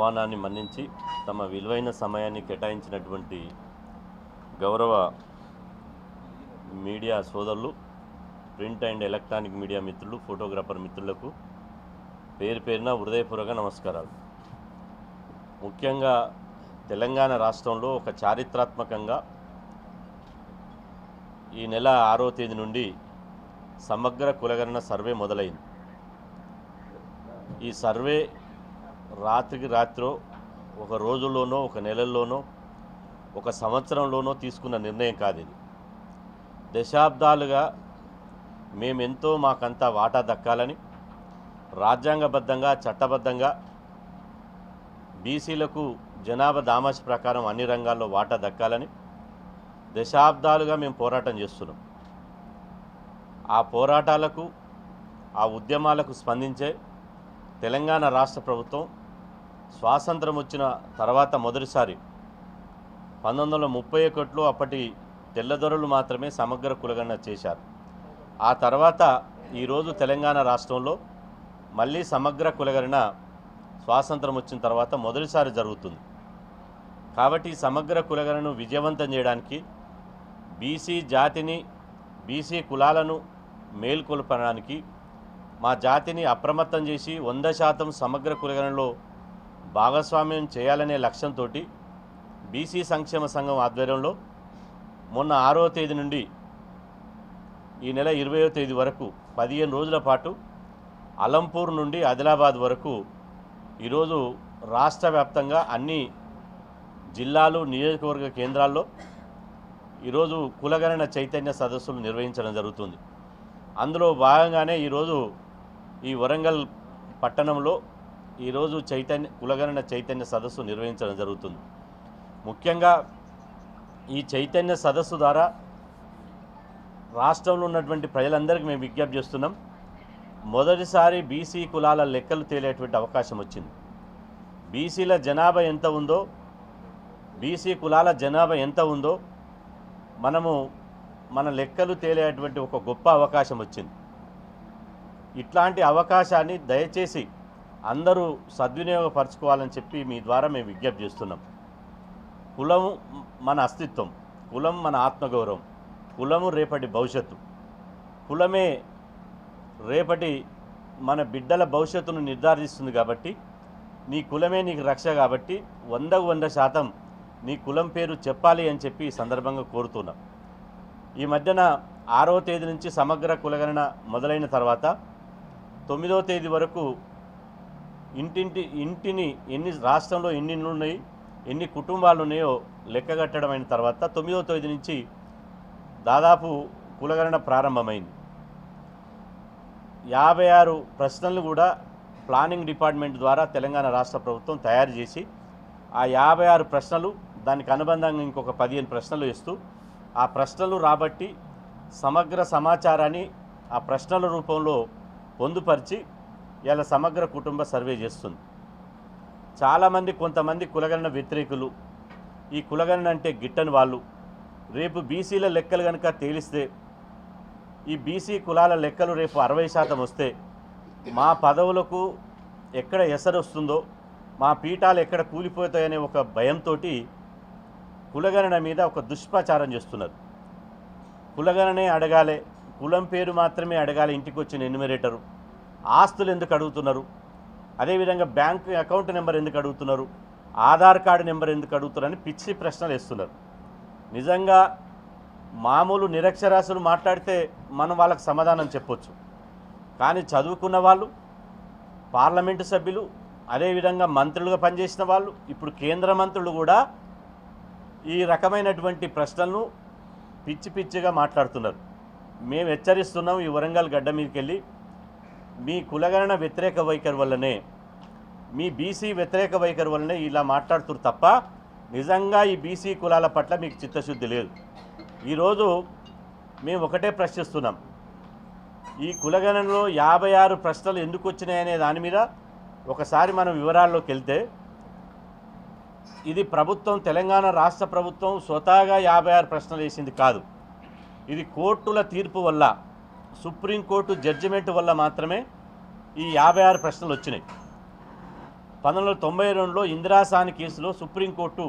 ఆహ్వానాన్ని మన్నించి తమ విలువైన సమయాన్ని కేటాయించినటువంటి గౌరవ మీడియా సోదరులు, ప్రింట్ అండ్ ఎలక్ట్రానిక్ మీడియా మిత్రులు, ఫోటోగ్రాఫర్ మిత్రులకు పేరు పేరున హృదయపూర్వక నమస్కారాలు. ముఖ్యంగా తెలంగాణ రాష్ట్రంలో ఒక చారిత్రాత్మకంగా ఈ నెల 6వ తేదీ నుండి సమగ్ర కులగణన సర్వే మొదలైంది. ఈ సర్వే రాత్రికి రాత్రో, ఒక రోజుల్లోనో, ఒక నెలల్లోనో, ఒక సంవత్సరంలోనో తీసుకున్న నిర్ణయం కాదు. ఇది దశాబ్దాలుగా మేమెంతో మాకంతా వాటా దక్కాలని, రాజ్యాంగబద్ధంగా చట్టబద్ధంగా బీసీలకు జనాభా దామాష ప్రకారం అన్ని రంగాల్లో వాటా దక్కాలని దశాబ్దాలుగా మేము పోరాటం చేస్తున్నాం. ఆ పోరాటాలకు, ఆ ఉద్యమాలకు స్పందించే తెలంగాణ రాష్ట్ర ప్రభుత్వం స్వాతంత్రం వచ్చిన తర్వాత మొదటిసారి 1931లో అప్పటి తెల్లదొరలు మాత్రమే సమగ్ర కులగణన చేశారు. ఆ తర్వాత ఈరోజు తెలంగాణ రాష్ట్రంలో మళ్ళీ సమగ్ర కులగణన స్వాతంత్రం వచ్చిన తర్వాత మొదటిసారి జరుగుతుంది. కాబట్టి ఈ సమగ్ర కులగణను విజయవంతం చేయడానికి, బీసీ జాతిని, బీసీ కులాలను మేల్కొల్పడానికి, మా జాతిని అప్రమత్తం చేసి 100% సమగ్ర కులగణనలో భాగస్వామ్యం చేయాలనే లక్ష్యంతో బీసీ సంక్షేమ సంఘం ఆధ్వర్యంలో మొన్న 6వ తేదీ నుండి ఈ నెల 20వ తేదీ వరకు 15 రోజుల పాటు అలంపూర్ నుండి ఆదిలాబాద్ వరకు ఈరోజు రాష్ట్ర వ్యాప్తంగా అన్ని జిల్లాలు, నియోజకవర్గ కేంద్రాల్లో ఈరోజు కులగణన చైతన్య సదస్సులు నిర్వహించడం జరుగుతుంది. అందులో భాగంగానే ఈరోజు ఈ వరంగల్ పట్టణంలో ఈరోజు కులగణన చైతన్య సదస్సు నిర్వహించడం జరుగుతుంది. ముఖ్యంగా ఈ చైతన్య సదస్సు ద్వారా రాష్ట్రంలో ఉన్నటువంటి ప్రజలందరికీ మేము విజ్ఞప్తి చేస్తున్నాం. మొదటిసారి బీసీ కులాల లెక్కలు తేలేటువంటి అవకాశం వచ్చింది. బీసీల జనాభా ఎంత ఉందో, బీసీ కులాల జనాభా ఎంత ఉందో మన లెక్కలు తేలేటువంటి ఒక గొప్ప అవకాశం వచ్చింది. ఇట్లాంటి అవకాశాన్ని దయచేసి అందరూ సద్వినియోగపరచుకోవాలని చెప్పి మీ ద్వారా మేము విజ్ఞప్తి చేస్తున్నాం. కులం మన అస్తిత్వం, కులం మన ఆత్మగౌరవం, కులము రేపటి భవిష్యత్తు, కులమే రేపటి మన బిడ్డల భవిష్యత్తును నిర్ధారిస్తుంది. కాబట్టి నీ కులమే నీకు రక్ష. కాబట్టి 100% నీ కులం పేరు చెప్పాలి అని చెప్పి ఈ సందర్భంగా కోరుతున్నాం. ఈ మధ్యన 6వ తేదీ నుంచి సమగ్ర కులగణన మొదలైన తర్వాత 9వ తేదీ వరకు ఇంటిని రాష్ట్రంలో ఎన్ని ఇళ్ళు ఉన్నాయి, ఎన్ని కుటుంబాలు ఉన్నాయో లెక్కగట్టడం అయిన తర్వాత 9వ తేదీ నుంచి దాదాపు కులగణన ప్రారంభమైంది. 56 ప్రశ్నలు కూడా ప్లానింగ్ డిపార్ట్మెంట్ ద్వారా తెలంగాణ రాష్ట్ర ప్రభుత్వం తయారు చేసి, ఆ 56 ప్రశ్నలు దానికి అనుబంధంగా ఇంకొక 15 ప్రశ్నలు ఇస్తూ, ఆ ప్రశ్నలు రాబట్టి సమగ్ర సమాచారాన్ని ఆ ప్రశ్నల రూపంలో పొందుపరిచి ఇలా సమగ్ర కుటుంబ సర్వే చేస్తుంది. చాలామంది, కొంతమంది కులగణన వ్యతిరేకులు, ఈ కులగణన అంటే గిట్టని వాళ్ళు, రేపు బీసీల లెక్కలు కనుక తేలిస్తే, ఈ బీసీ కులాల లెక్కలు రేపు 60% వస్తే మా పదవులకు ఎక్కడ ఎసరు వస్తుందో, మా పీఠాలు ఎక్కడ కూలిపోతాయనే ఒక భయంతో కులగణన మీద ఒక దుష్ప్రచారం చేస్తున్నారు. కులగణనే అడగాలి, కులం పేరు మాత్రమే అడగాలి, ఇంటికి వచ్చిన ఎన్యుమరేటరు, ఆస్తులు ఎందుకు అడుగుతున్నారు, అదేవిధంగా బ్యాంక్ అకౌంట్ నెంబర్ ఎందుకు అడుగుతున్నారు, ఆధార్ కార్డు నెంబర్ ఎందుకు అడుగుతున్నారు అని పిచ్చి ప్రశ్నలు వేస్తున్నారు. నిజంగా మామూలు నిరక్షరాస్యులు మాట్లాడితే మనం వాళ్ళకి సమాధానం చెప్పొచ్చు. కానీ చదువుకున్న వాళ్ళు, పార్లమెంటు సభ్యులు, అదేవిధంగా మంత్రులుగా పనిచేసిన వాళ్ళు, ఇప్పుడు కేంద్ర మంత్రులు కూడా ఈ రకమైనటువంటి ప్రశ్నలను పిచ్చిగా మాట్లాడుతున్నారు. మేము హెచ్చరిస్తున్నాం, ఈ వరంగల్ గడ్డ మీదకి వెళ్ళి మీ కులగణన వ్యతిరేక వైఖరి వల్లనే, మీ బీసీ వ్యతిరేక వైఖరి వల్లనే ఇలా మాట్లాడుతున్నారు తప్ప నిజంగా ఈ బీసీ కులాల పట్ల మీకు చిత్తశుద్ధి లేదు. ఈరోజు మేము ఒకటే ప్రశ్నిస్తున్నాం, ఈ కులగణనలో 56 ప్రశ్నలు ఎందుకు వచ్చినాయనే దాని మీద ఒకసారి మనం వివరాల్లోకి వెళ్తే, ఇది ప్రభుత్వం, తెలంగాణ రాష్ట్ర ప్రభుత్వం స్వతహాగా 56 ప్రశ్నలు వేసింది కాదు. ఇది కోర్టుల తీర్పు వల్ల, సుప్రీంకోర్టు జడ్జిమెంట్ వల్ల మాత్రమే ఈ 56 ప్రశ్నలు వచ్చినాయి. 1992లో ఇందిరాసాని కేసులో సుప్రీంకోర్టు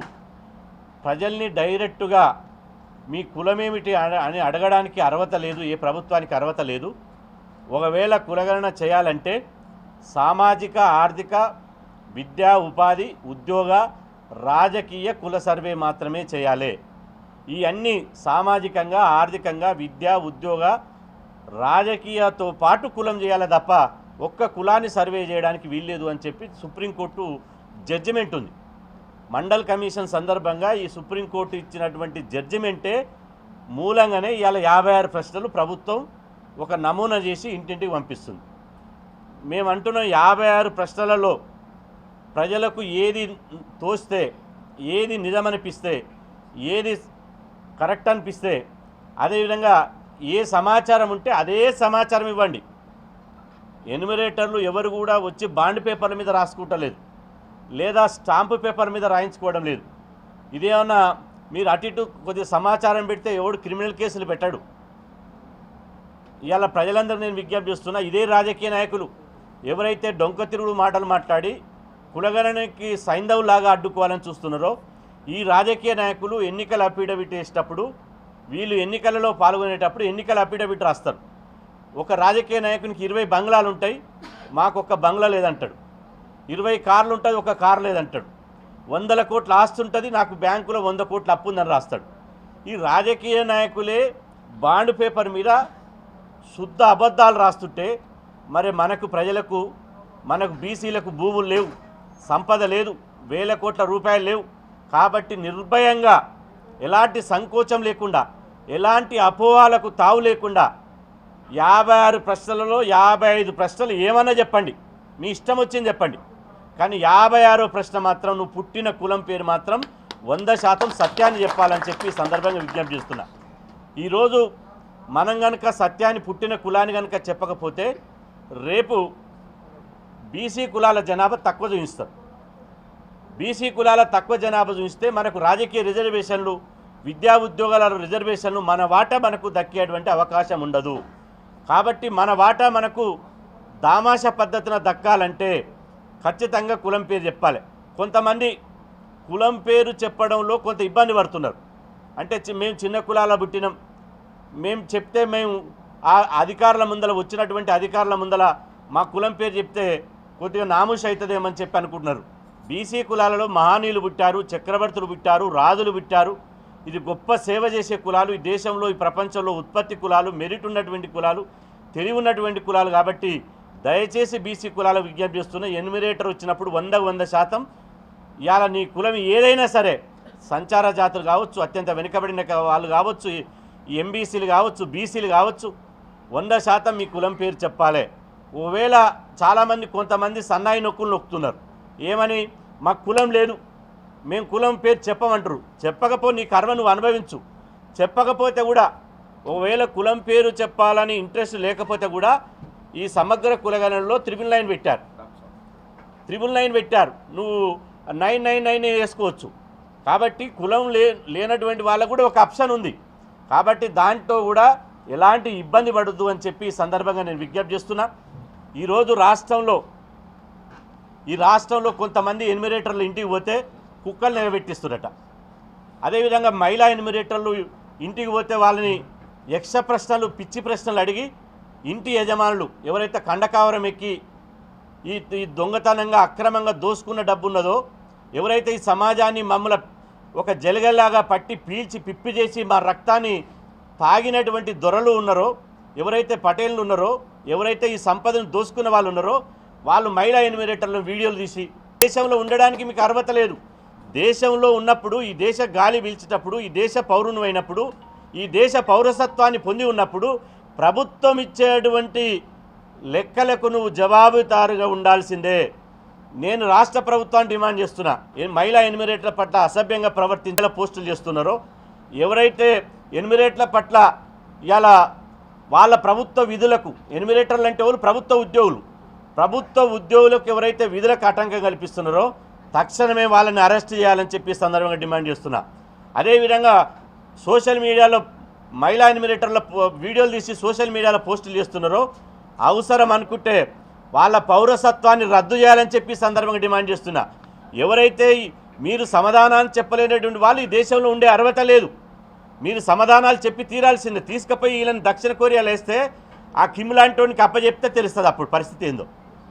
ప్రజల్ని డైరెక్టుగా మీ కులమేమిటి అని అడగడానికి అర్హత లేదు, ఏ ప్రభుత్వానికి అర్హత లేదు. ఒకవేళ కులగణన చేయాలంటే సామాజిక, ఆర్థిక, విద్యా, ఉపాధి, ఉద్యోగ, రాజకీయ కుల సర్వే మాత్రమే చేయాలి. ఈ అన్ని సామాజికంగా, ఆర్థికంగా, విద్యా, ఉద్యోగ, రాజకీయతో పాటు కులం చేయాలి తప్ప ఒక్క కులాన్ని సర్వే చేయడానికి వీల్లేదు అని చెప్పి సుప్రీంకోర్టు జడ్జిమెంట్ ఉంది. మండల్ కమిషన్ సందర్భంగా ఈ సుప్రీంకోర్టు ఇచ్చినటువంటి జడ్జిమెంటే మూలంగానే ఇవాళ 56 ప్రశ్నలు ప్రభుత్వం ఒక నమూనా చేసి ఇంటింటికి పంపిస్తుంది. మేము అంటున్న 56 ప్రశ్నలలో ప్రజలకు ఏది తోస్తే, ఏది నిజమనిపిస్తే, ఏది కరెక్ట్ అనిపిస్తే, అదేవిధంగా ఏ సమాచారం ఉంటే అదే సమాచారం ఇవ్వండి. ఎన్యుమరేటర్లు ఎవరు కూడా వచ్చి బాండ్ పేపర్ల మీద రాసుకుంటలేదు, లేదా స్టాంపు పేపర్ మీద రాయించుకోవడం లేదు. ఇదేమన్నా మీరు అటు ఇటు కొద్దిగా సమాచారం పెడితే ఎవడు క్రిమినల్ కేసులు పెట్టాడు. ఇవాళ ప్రజలందరూ నేను విజ్ఞప్తి చేస్తున్నా, ఇదే రాజకీయ నాయకులు ఎవరైతే డొంక తిరుగుడు మాటలు మాట్లాడి కులగణనకి సైంధవులాగా అడ్డుకోవాలని చూస్తున్నారో, ఈ రాజకీయ నాయకులు ఎన్నికల అఫిడవిట్ వేసేటప్పుడు, వీళ్ళు ఎన్నికలలో పాల్గొనేటప్పుడు ఎన్నికల అఫిడవిట్ రాస్తారు. ఒక రాజకీయ నాయకునికి 20 బంగ్లాలు ఉంటాయి, మాకు ఒక్క బంగ్లా లేదంటాడు. 20 కార్లు ఉంటుంది, ఒక కారు లేదంటాడు. 100 కోట్ల ఆస్తి ఉంటుంది, నాకు బ్యాంకులో 100 కోట్ల అప్పు ఉందని రాస్తాడు. ఈ రాజకీయ నాయకులే బాండ్ పేపర్ మీద శుద్ధ అబద్ధాలు రాస్తుంటే మరి మనకు ప్రజలకు, మనకు బీసీలకు భూములు లేవు, సంపద లేదు, వేల కోట్ల రూపాయలు లేవు. కాబట్టి నిర్భయంగా, ఎలాంటి సంకోచం లేకుండా, ఎలాంటి అపోహలకు తావు లేకుండా 56 ప్రశ్నలలో 55 ప్రశ్నలు ఏమన్నా చెప్పండి, మీ ఇష్టం వచ్చింది చెప్పండి. కానీ 56వ ప్రశ్న మాత్రం నువ్వు పుట్టిన కులం పేరు మాత్రం 100% సత్యాన్ని చెప్పాలని చెప్పి సందర్భంగా విజ్ఞప్తి చేస్తున్నా. ఈరోజు మనం కనుక సత్యాన్ని, పుట్టిన కులాన్ని కనుక చెప్పకపోతే రేపు బీసీ కులాల జనాభా తక్కువ చూపిస్తారు. బీసీ కులాల తక్కువ జనాభా చూపిస్తే మనకు రాజకీయ రిజర్వేషన్లు, విద్యా ఉద్యోగాల రిజర్వేషన్లు, మన వాటా మనకు దక్కేటువంటి అవకాశం ఉండదు. కాబట్టి మన వాటా మనకు దామాష పద్ధతిన దక్కాలంటే ఖచ్చితంగా కులం పేరు చెప్పాలి. కొంతమంది కులం పేరు చెప్పడంలో కొంత ఇబ్బంది పడుతున్నారు. అంటే మేము చిన్న కులాల పుట్టినాం, మేము చెప్తే మేము ఆ అధికారుల ముందల, వచ్చినటువంటి అధికారుల ముందల మా కులం పేరు చెప్తే కొద్దిగా నామూష అవుతుందేమని చెప్పి అనుకుంటున్నారు. బీసీ కులాలలో మహానీయులు పుట్టారు, చక్రవర్తులు పుట్టారు, రాజులు పుట్టారు. ఇది గొప్ప సేవ చేసే కులాలు, ఈ దేశంలో, ఈ ప్రపంచంలో ఉత్పత్తి కులాలు, మెరిట్ ఉన్నటువంటి కులాలు, తెలివి ఉన్నటువంటి కులాలు. కాబట్టి దయచేసి బీసీ కులాలకు విజ్ఞప్తి చేస్తున్న, ఎన్యుమరేటర్ వచ్చినప్పుడు 100% ఇవాళ నీ కులం ఏదైనా సరే, సంచార జాతులు కావచ్చు, అత్యంత వెనుకబడిన వాళ్ళు కావచ్చు, ఈ ఎంబీసీలు కావచ్చు, బీసీలు కావచ్చు, 100% మీ కులం పేరు చెప్పాలి. ఒకవేళ చాలామంది, కొంతమంది సన్నాయి నొక్కులు నొక్కుతున్నారు. ఏమని? మాకు కులం లేదు, మేము కులం పేరు చెప్పమంటారు. చెప్పకపో నీ కర్మ నువ్వు అనుభవించు. చెప్పకపోతే కూడా, ఒకవేళ కులం పేరు చెప్పాలని ఇంట్రెస్ట్ లేకపోతే కూడా ఈ సమగ్ర కులగణనలో 999 పెట్టారు. 999 పెట్టారు, నువ్వు 999 వేసుకోవచ్చు. కాబట్టి కులం లేనటువంటి వాళ్ళకు కూడా ఒక ఆప్షన్ ఉంది. కాబట్టి దాంట్లో కూడా ఎలాంటి ఇబ్బంది పడద్దు అని చెప్పి ఈ సందర్భంగా నేను విజ్ఞప్తి చేస్తున్నా. ఈరోజు ఈ రాష్ట్రంలో కొంతమంది ఎన్యుమరేటర్లు ఇంటికి పోతే కుక్కలు నిలబెట్టిస్తున్నట. అదేవిధంగా మహిళా ఎన్యుమరేటర్లు ఇంటికి పోతే వాళ్ళని యక్ష ప్రశ్నలు, పిచ్చి ప్రశ్నలు అడిగి ఇంటి యజమానులు ఎవరైతే కండకావరం ఎక్కి ఈ దొంగతనంగా, అక్రమంగా దోసుకున్న డబ్బు ఉన్నదో, ఎవరైతే ఈ సమాజాన్ని మమ్మల్ని ఒక జలగల్లాగా పట్టి పీల్చి పిప్పి చేసి మా రక్తాన్ని తాగినటువంటి దొరలు ఉన్నారో, ఎవరైతే పటేళ్ళు ఉన్నారో, ఎవరైతే ఈ సంపదను దోసుకున్న వాళ్ళు ఉన్నారో, వాళ్ళు మహిళా ఎన్యుమరేటర్లను వీడియోలు తీసి, దేశంలో ఉండడానికి మీకు అర్హత లేదు, దేశంలో ఉన్నప్పుడు, ఈ దేశ గాలి పీల్చేటప్పుడు, ఈ దేశ పౌరుని అయినప్పుడు, ఈ దేశ పౌరసత్వాన్ని పొంది ఉన్నప్పుడు ప్రభుత్వం ఇచ్చేటువంటి లెక్కలకు నువ్వు జవాబుదారుగా ఉండాల్సిందే. నేను రాష్ట్ర ప్రభుత్వాన్ని డిమాండ్ చేస్తున్నా, మహిళా ఎన్యుమరేటర్ల పట్ల అసభ్యంగా ప్రవర్తించేలా పోస్టులు చేస్తున్నారో, ఎవరైతే ఎన్యుమరేటర్ల పట్ల ఇలా వాళ్ళ ప్రభుత్వ విధులకు, ఎన్యుమరేటర్లు అంటే వాళ్ళు ప్రభుత్వ ఉద్యోగులకు ఎవరైతే విధులకు ఆటంకం కల్పిస్తున్నారో తక్షణమే వాళ్ళని అరెస్ట్ చేయాలని చెప్పి సందర్భంగా డిమాండ్ చేస్తున్నా. అదేవిధంగా సోషల్ మీడియాలో మహిళా ఎన్యుమరేటర్ల వీడియోలు తీసి సోషల్ మీడియాలో పోస్టులు చేస్తున్నారో, అవసరం అనుకుంటే వాళ్ళ పౌరసత్వాన్ని రద్దు చేయాలని చెప్పి ఈ సందర్భంగా డిమాండ్ చేస్తున్నా. ఎవరైతే మీరు సమాధానాన్ని చెప్పలేనటువంటి వాళ్ళు ఈ దేశంలో ఉండే అర్హత లేదు. మీరు సమాధానాలు చెప్పి తీరాల్సిందే. తీసుకుపోయి వీళ్ళని దక్షిణ కొరియాలో వేస్తే ఆ కిమ్ లాంటి అప్పచెప్తే తెలుస్తుంది అప్పుడు పరిస్థితి ఏందో.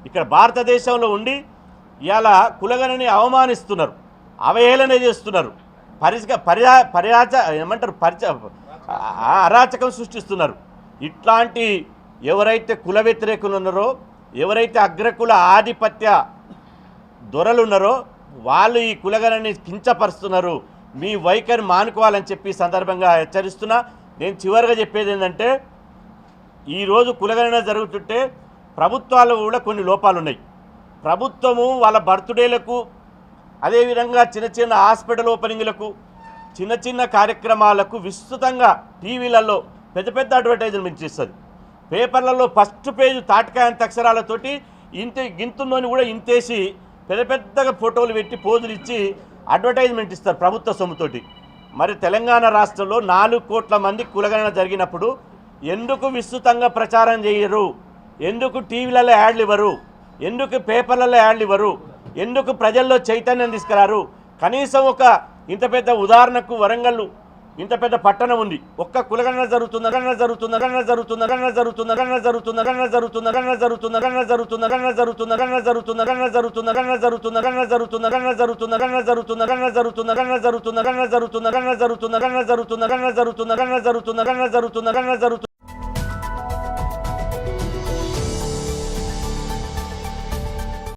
ఇక్కడ భారతదేశంలో ఉండి ఇవాళ కులగణని అవమానిస్తున్నారు, అవహేళన చేస్తున్నారు, అరాచకం సృష్టిస్తున్నారు. ఇట్లాంటి ఎవరైతే కుల వ్యతిరేకులు ఉన్నారో, ఎవరైతే అగ్రకుల ఆధిపత్య దొరలు ఉన్నారో వాళ్ళు ఈ కులగణని కించపరుస్తున్నారు. మీ వైఖరి మానుకోవాలని చెప్పి సందర్భంగా హెచ్చరిస్తున్నా. నేను చివరిగా చెప్పేది ఏంటంటే, ఈరోజు కులగణన జరుగుతుంటే ప్రభుత్వాలు కూడా కొన్ని లోపాలు ఉన్నాయి. ప్రభుత్వము వాళ్ళ బర్త్డేలకు, అదేవిధంగా చిన్న చిన్న హాస్పిటల్ ఓపెనింగ్లకు, చిన్న చిన్న కార్యక్రమాలకు విస్తృతంగా టీవీలలో పెద్ద పెద్ద అడ్వర్టైజ్మెంట్ ఇస్తుంది. పేపర్లలో ఫస్ట్ పేజ్ తాటికాయంత అక్షరాలతోటి గింతుల్లోని కూడా ఇంతేసి పెద్ద పెద్దగా ఫోటోలు పెట్టి పోజులు ఇచ్చి అడ్వర్టైజ్మెంట్ ఇస్తారు ప్రభుత్వ సొమ్ముతోటి. మరి తెలంగాణ రాష్ట్రంలో 4 కోట్ల మంది కులగణన జరిగినప్పుడు ఎందుకు విస్తృతంగా ప్రచారం చేయరు? ఎందుకు టీవీలలో యాడ్లు ఇవ్వరు? ఎందుకు పేపర్లలో యాడ్లు ఇవ్వరు? ఎందుకు ప్రజల్లో చైతన్యం తీసుకురారు? కనీసం ఒక ఇంత పెద్ద ఉదాహరణకు వరంగల్ ఇంత పెద్ద పట్టణం ఉంది, ఒక్క కులగణన జరుగుతుంది.